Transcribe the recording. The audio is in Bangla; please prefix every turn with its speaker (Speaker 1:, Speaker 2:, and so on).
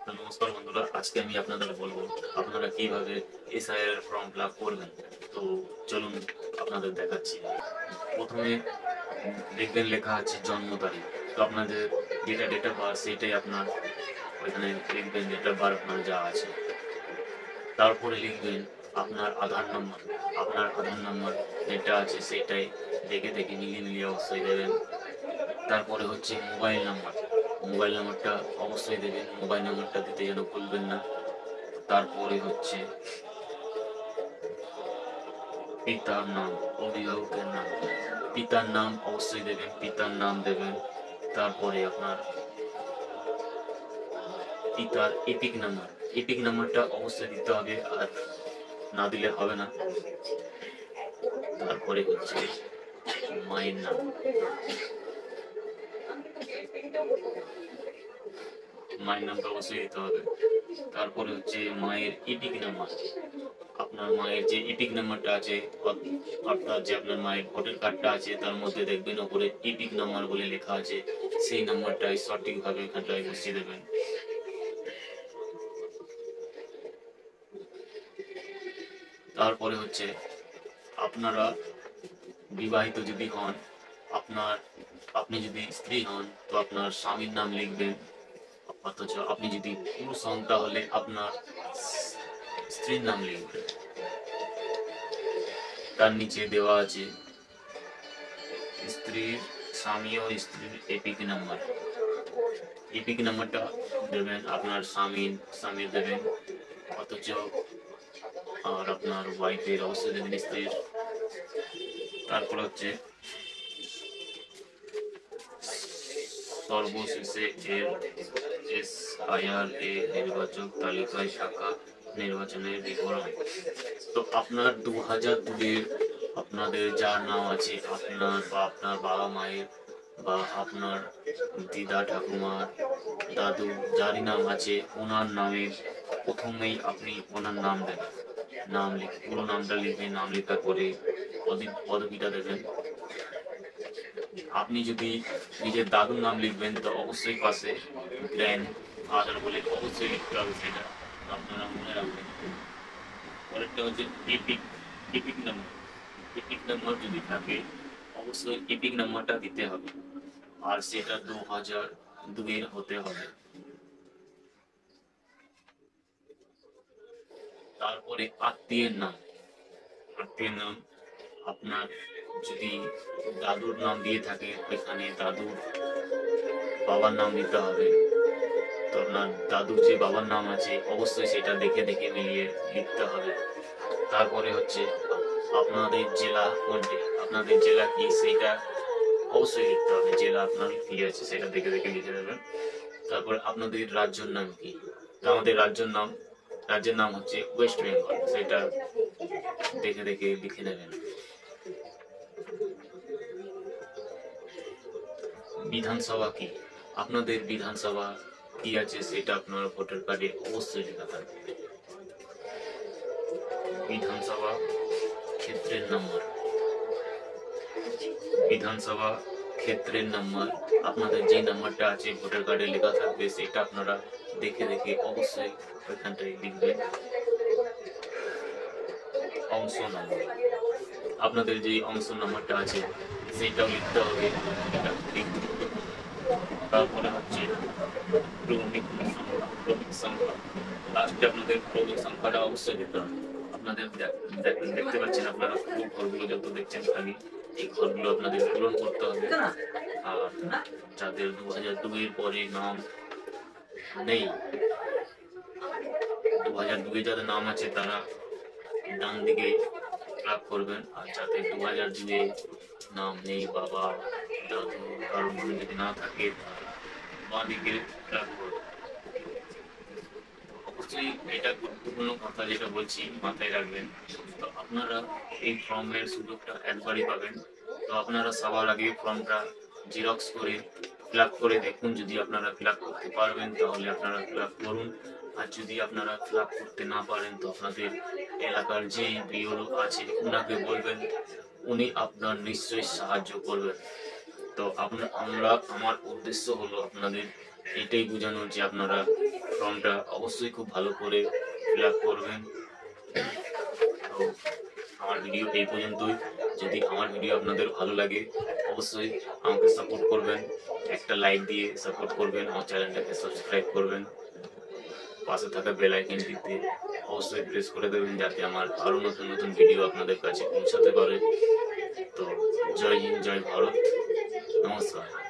Speaker 1: তো নমস্কার বন্ধুরা, আজকে আমি আপনাদের বলবো আপনারা কিভাবে এসআইআর ফর্ম ফিল আপ করবেন। তো চলুন আপনাদের দেখাচ্ছি। প্রথমে দেখবেন লেখা আছে জন্ম তারিখ। তো আপনাদের যেটা ডেট অফ বার্থ সেটাই আপনার ওইখানে লিখবেন, ডেট অফ বার্থ আপনার যা আছে। তারপরে লিখবেন আপনার আধার নম্বর। আপনার আধার নম্বর যেটা আছে সেটাই দেখে দেখে মিলিয়ে মিলিয়ে অবশ্যই দেবেন। তারপরে হচ্ছে মোবাইল নাম্বার। মোবাইল নাম্বারটা অবশ্যই দেবেন, মোবাইল নাম্বারটা দিতে যেন ভুলবেন না। তারপরে হচ্ছে পিতার নাম, অভিভাবকের নাম। পিতার নাম অবশ্যই দেবেন, পিতার নাম দেবেন। তারপরে আপনার পিতার এপিক নাম্বার, এপিক নাম্বারটা অবশ্যই দিতে হবে, আর না দিলে হবে না। তারপরে হচ্ছে মায়ের নাম, মায়ের নামটা অবশ্যই দিতে হবে। তারপরে হচ্ছে মায়ের এপিক নাম্বার। আপনার মায়ের যে এপিক নাম্বারটা আছে, অর্থাৎ যে আপনার মায়ের ভোটার কার্ডটা আছে তার মধ্যে দেখবেন ওপরে এপিক নাম্বার বলে লেখা আছে, সেই নাম্বারটাই সঠিকভাবে এখানটায় বসিয়ে দেবেন। তারপরে হচ্ছে আপনারা বিবাহিত যদি হন, আপনি যদি স্ত্রী হন তো আপনার স্বামীর নাম লিখবেন। অথচ আপনি যদি পুরুষ হন তাহলে আপনার স্ত্রীর নাম লিখবেন। তার নিচে দেওয়া আছে স্ত্রীর, স্বামী ও স্ত্রীর এপিক নাম্বার। এপিক নাম্বারটা দেবেন আপনার স্বামীর দেবেন, অথচ আর আপনার ওয়াইফের অবশ্যই দেবেন, স্ত্রীর। তারপর হচ্ছে সর্বশেষে এর এসআইআর এ নির্বাচক তালিকায় শাখা নির্বাচনের বিবরণ। তো আপনার 2002-এর আপনাদের যার নাম আছে, আপনার বা আপনার বাবা মায়ের বা আপনার দিদা ঠাকুমার দাদু যারই নাম আছে ওনার নামে প্রথমেই আপনি ওনার নাম দেবেন। নাম লিখে পুরো নামটা লিখে নাম লেখার পরে পদবিটা দেবেন। আপনি যদি নিজের দাদুর নাম লিখবেন তো অবশ্যই পাশে গ্র্যান্ড ফাদার বলে অবশ্যই লিখতে হবে, সেটা আপনারা মনে রাখবেন। পরেরটা হচ্ছে epic, epic number. Epic number যদি থাকে অবশ্যই এপিক নাম্বারটা দিতে হবে, আর সেটা 2002-এর হতে হবে। তারপরে আত্মীয়ের নাম, আত্মীয়ের নাম আপনার যদি দাদুর নাম দিয়ে থাকে এখানে দাদুর বাবার নাম দিতে হবে। তো আপনার দাদুর যে বাবার নাম আছে অবশ্যই সেটা দেখে দেখে মিলিয়ে লিখতে হবে। তারপরে হচ্ছে আপনাদের জেলা কোনটি, আপনাদের জেলা কি সেটা অবশ্যই লিখতে হবে, জেলা আপনার কি আছে সেটা দেখে দেখে লিখে দেবেন। তারপরে আপনাদের রাজ্যের নাম কি, আমাদের রাজ্যের নাম হচ্ছে ওয়েস্ট বেঙ্গল, সেটা দেখে দেখে লিখে নেবেন। বিধানসভা কি, আপনাদের বিধানসভা কি আছে সেটা আপনার ভোটার কার্ডে অবশ্যই লেখা থাকবে। বিধানসভা ক্ষেত্রের নাম্বার, বিধানসভা ক্ষেত্রের নাম্বার আপনাদের যে নাম্বারটা আছে ভোটার কার্ডে লেখা থাকবে সেটা আপনারা দেখে দেখে অবশ্যই ওইখানটায় লিখবেন। অংশ নাম্বার, আপনাদের যে অংশ নাম্বারটা আছে সেটাও লিখতে হবে, এটা লিখতে হবে। তারপরে হচ্ছে ক্রমিক সংখ্যা, ক্রমিক সংখ্যা লাস্টে আপনাদের ক্রমিক সংখ্যাটা অবশ্যই দিতে হবে। আপনাদের দেখতে পাচ্ছেন আপনারা পুরো ঘরগুলো যত দেখছেন খালি, এই ঘরগুলো আপনাদের পূরণ করতে হবে। আর যাদের 2002-এর পরে নাম নেই, 2002-এ যাদের নাম আছে তারা ডান দিকে ক্লাব করবেন, আর যাদের 2002-এ নাম নেই, বাবা দাদু কারোর নামে যদি না থাকে বাঁ দিকে ক্লাব করবেন। অবশ্যই এটা গুরুত্বপূর্ণ কথা যেটা বলছি মাথায় রাখবেন। তো আপনারা এই ফর্মের সুযোগটা একবারই পাবেন। তো আপনারা সবার আগে ফর্মটা জেরক্স করে ফিল আপ করে দেখুন, যদি আপনারা ফিল আপ করতে পারবেন তাহলে আপনারা ফিল আপ করুন, আর যদি আপনারা ফিল আপ করতে না পারেন তো আপনাদের এলাকার যে বিওলো আছে ওনাকে বলবেন, উনি আপনার নিশ্চয়ই সাহায্য করবেন। তো আমার উদ্দেশ্য হলো আপনাদের এটাই বোঝানো যে আপনারা ফর্মটা অবশ্যই খুব ভালো করে ফিল আপ করবেন। তো আমার ভিডিও এই পর্যন্তই। যদি আমার ভিডিও আপনাদের ভালো লাগে অবশ্যই আমাকে সাপোর্ট করবেন, একটা লাইক দিয়ে সাপোর্ট করবেন, আমার চ্যানেলটাকে সাবস্ক্রাইব করবেন, পাশে থাকা বেল আইকনটিতে অবশ্যই প্রেস করে দেবেন যাতে আমার আরও নতুন নতুন ভিডিও আপনাদের কাছে পৌঁছাতে পারে। তো জয় হিন্দ, জয় ভারত, নমস্কার।